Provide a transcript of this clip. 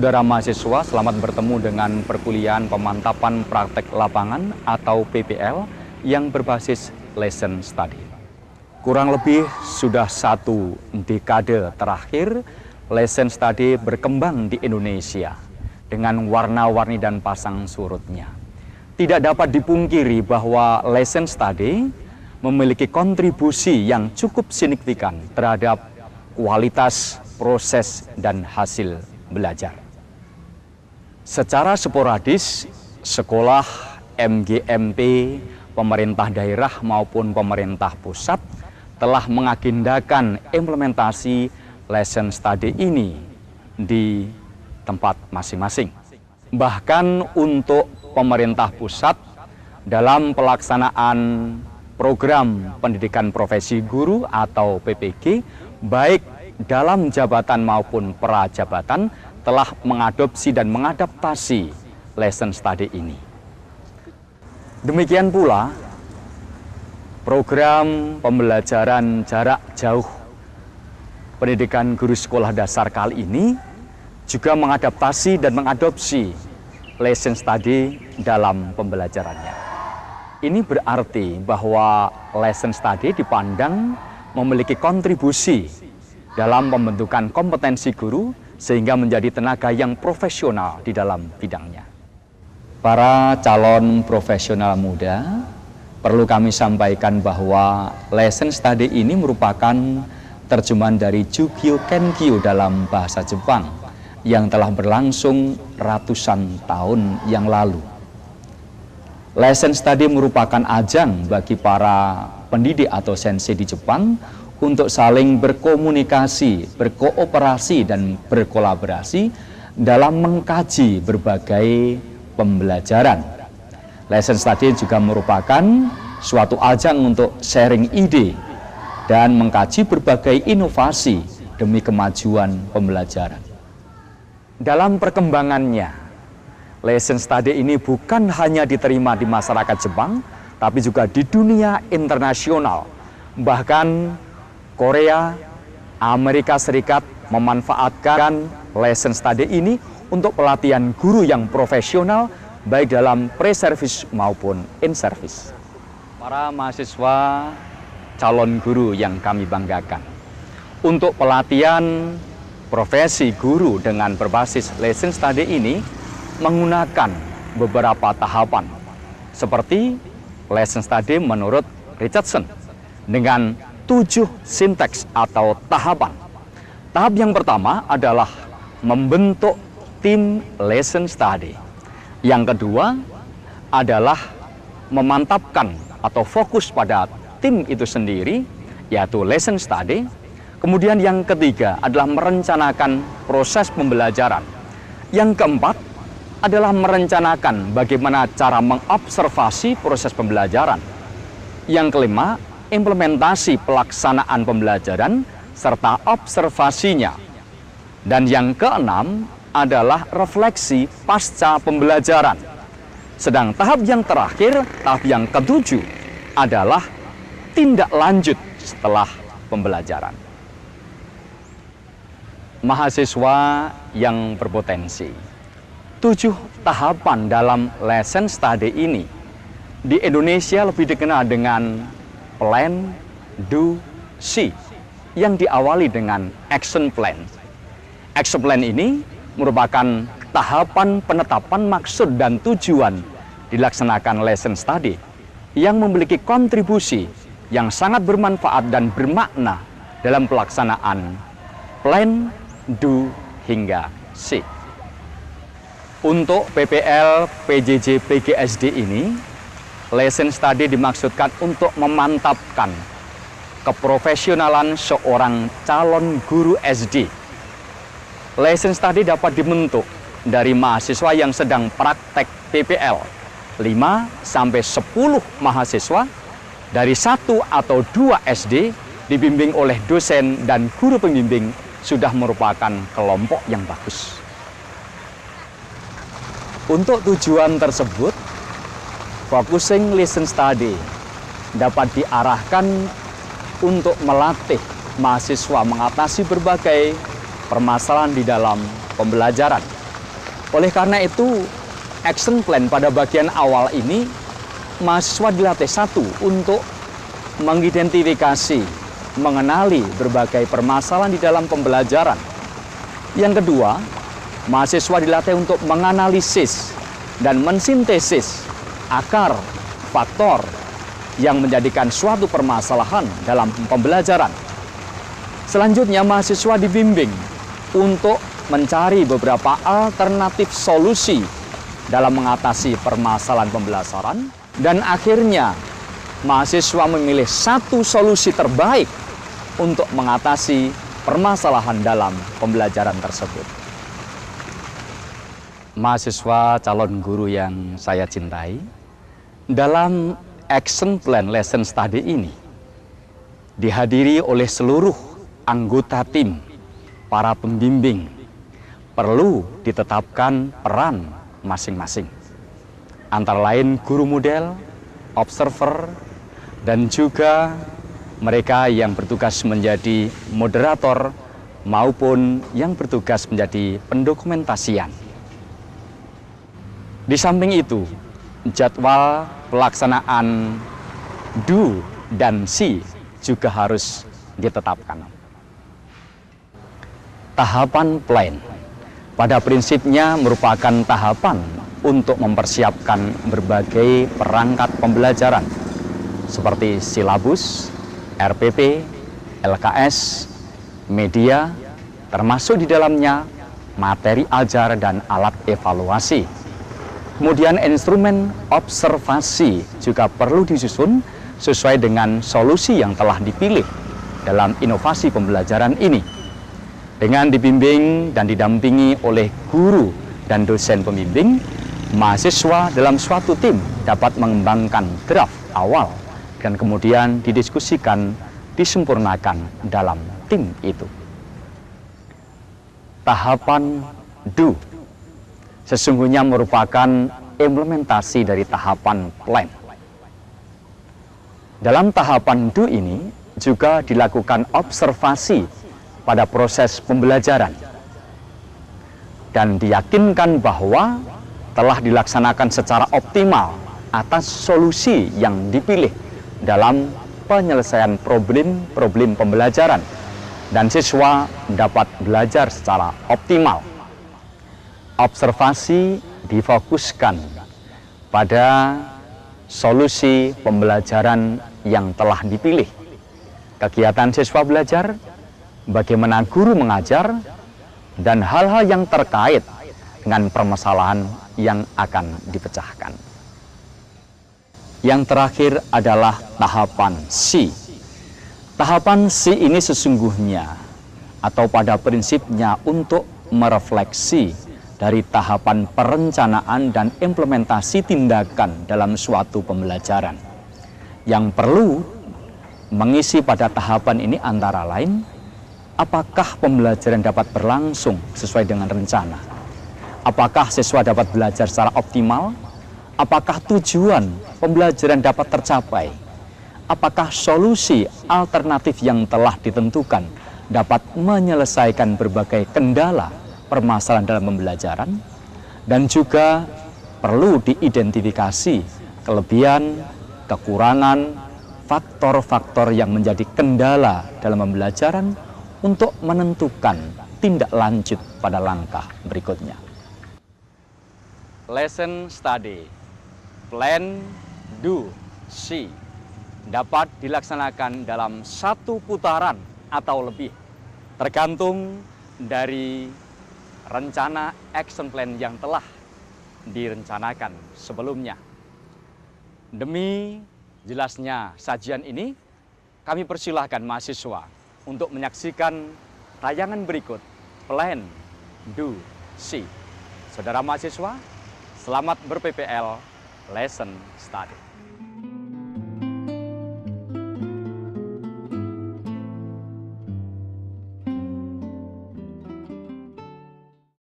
Saudara mahasiswa, selamat bertemu dengan perkuliahan pemantapan praktek lapangan atau PPL yang berbasis lesson study. Kurang lebih sudah 1 dekade terakhir, lesson study berkembang di Indonesia dengan warna-warni dan pasang surutnya. Tidak dapat dipungkiri bahwa lesson study memiliki kontribusi yang cukup signifikan terhadap kualitas proses dan hasil belajar. Secara sporadis, sekolah, MGMP, pemerintah daerah maupun pemerintah pusat telah mengagendakan implementasi lesson study ini di tempat masing-masing. Bahkan untuk pemerintah pusat dalam pelaksanaan program pendidikan profesi guru atau PPG, baik dalam jabatan maupun prajabatan telah mengadopsi dan mengadaptasi lesson study ini. Demikian pula program pembelajaran jarak jauh pendidikan guru sekolah dasar kali ini juga mengadaptasi dan mengadopsi lesson study dalam pembelajarannya. Ini berarti bahwa lesson study dipandang memiliki kontribusi dalam pembentukan kompetensi guru sehingga menjadi tenaga yang profesional di dalam bidangnya. Para calon profesional muda, perlu kami sampaikan bahwa lesson study ini merupakan terjemahan dari Jugyo Kenkyu dalam bahasa Jepang yang telah berlangsung ratusan tahun yang lalu. Lesson study merupakan ajang bagi para pendidik atau sensei di Jepang untuk saling berkomunikasi, berkooperasi, dan berkolaborasi dalam mengkaji berbagai pembelajaran. Lesson study juga merupakan suatu ajang untuk sharing ide dan mengkaji berbagai inovasi demi kemajuan pembelajaran. Dalam perkembangannya, lesson study ini bukan hanya diterima di masyarakat Jepang, tapi juga di dunia internasional. Bahkan Korea, Amerika Serikat memanfaatkan lesson study ini untuk pelatihan guru yang profesional baik dalam pre-service maupun in-service. Para mahasiswa calon guru yang kami banggakan, untuk pelatihan profesi guru dengan berbasis lesson study ini menggunakan beberapa tahapan seperti lesson study menurut Richardson dengan 7 sinteks atau tahapan. Tahap yang pertama adalah membentuk tim lesson study. Yang kedua adalah memantapkan atau fokus pada tim itu sendiri, yaitu lesson study. Kemudian yang ketiga adalah merencanakan proses pembelajaran. Yang keempat adalah merencanakan bagaimana cara mengobservasi proses pembelajaran. Yang kelima, implementasi pelaksanaan pembelajaran serta observasinya. Dan yang keenam adalah refleksi pasca pembelajaran. Sedang tahap yang terakhir, tahap yang ketujuh adalah tindak lanjut setelah pembelajaran. Mahasiswa yang berpotensi, 7 tahapan dalam lesson study ini di Indonesia lebih dikenal dengan plan, do, see, yang diawali dengan action plan. Action plan ini merupakan tahapan penetapan maksud dan tujuan dilaksanakan lesson study yang memiliki kontribusi yang sangat bermanfaat dan bermakna dalam pelaksanaan plan, do, hingga see. Untuk PPL, PJJ, PGSD ini, lesson study dimaksudkan untuk memantapkan keprofesionalan seorang calon guru SD. Lesson study dapat dibentuk dari mahasiswa yang sedang praktek PPL, 5-10 mahasiswa dari 1 atau 2 SD dibimbing oleh dosen dan guru pembimbing sudah merupakan kelompok yang bagus. Untuk tujuan tersebut, focusing lesson study dapat diarahkan untuk melatih mahasiswa mengatasi berbagai permasalahan di dalam pembelajaran. Oleh karena itu, action plan pada bagian awal ini, mahasiswa dilatih satu untuk mengidentifikasi, mengenali berbagai permasalahan di dalam pembelajaran. Yang kedua, mahasiswa dilatih untuk menganalisis dan mensintesis akar faktor yang menjadikan suatu permasalahan dalam pembelajaran. Selanjutnya, mahasiswa dibimbing untuk mencari beberapa alternatif solusi dalam mengatasi permasalahan pembelajaran, dan akhirnya mahasiswa memilih satu solusi terbaik untuk mengatasi permasalahan dalam pembelajaran tersebut. Mahasiswa calon guru yang saya cintai, dalam action plan lesson study ini dihadiri oleh seluruh anggota tim, para pembimbing. Perlu ditetapkan peran masing-masing, antara lain guru model, observer, dan juga mereka yang bertugas menjadi moderator maupun yang bertugas menjadi pendokumentasian. Di samping itu, jadwal pelaksanaan do dan see juga harus ditetapkan. Tahapan plan pada prinsipnya merupakan tahapan untuk mempersiapkan berbagai perangkat pembelajaran seperti silabus, RPP, LKS, media, termasuk di dalamnya materi ajar dan alat evaluasi. Kemudian instrumen observasi juga perlu disusun sesuai dengan solusi yang telah dipilih dalam inovasi pembelajaran ini. Dengan dibimbing dan didampingi oleh guru dan dosen pembimbing, mahasiswa dalam suatu tim dapat mengembangkan draft awal dan kemudian didiskusikan, disempurnakan dalam tim itu. Tahapan do sesungguhnya merupakan implementasi dari tahapan plan. Dalam tahapan do ini juga dilakukan observasi pada proses pembelajaran dan diyakinkan bahwa telah dilaksanakan secara optimal atas solusi yang dipilih dalam penyelesaian problem pembelajaran, dan siswa dapat belajar secara optimal. Observasi difokuskan pada solusi pembelajaran yang telah dipilih. Kegiatan siswa belajar, bagaimana guru mengajar, dan hal-hal yang terkait dengan permasalahan yang akan dipecahkan. Yang terakhir adalah tahapan C. Tahapan C ini sesungguhnya atau pada prinsipnya untuk merefleksi dari tahapan perencanaan dan implementasi tindakan dalam suatu pembelajaran. Yang perlu mengisi pada tahapan ini antara lain, apakah pembelajaran dapat berlangsung sesuai dengan rencana? Apakah siswa dapat belajar secara optimal? Apakah tujuan pembelajaran dapat tercapai? Apakah solusi alternatif yang telah ditentukan dapat menyelesaikan berbagai kendala permasalahan dalam pembelajaran? Dan juga perlu diidentifikasi kelebihan, kekurangan, faktor-faktor yang menjadi kendala dalam pembelajaran untuk menentukan tindak lanjut pada langkah berikutnya. Lesson study, plan, do, see dapat dilaksanakan dalam satu putaran atau lebih, tergantung dari rencana action plan yang telah direncanakan sebelumnya. Demi jelasnya sajian ini, kami persilahkan mahasiswa untuk menyaksikan tayangan berikut plan, do, see. Saudara mahasiswa, selamat ber-PPL lesson study.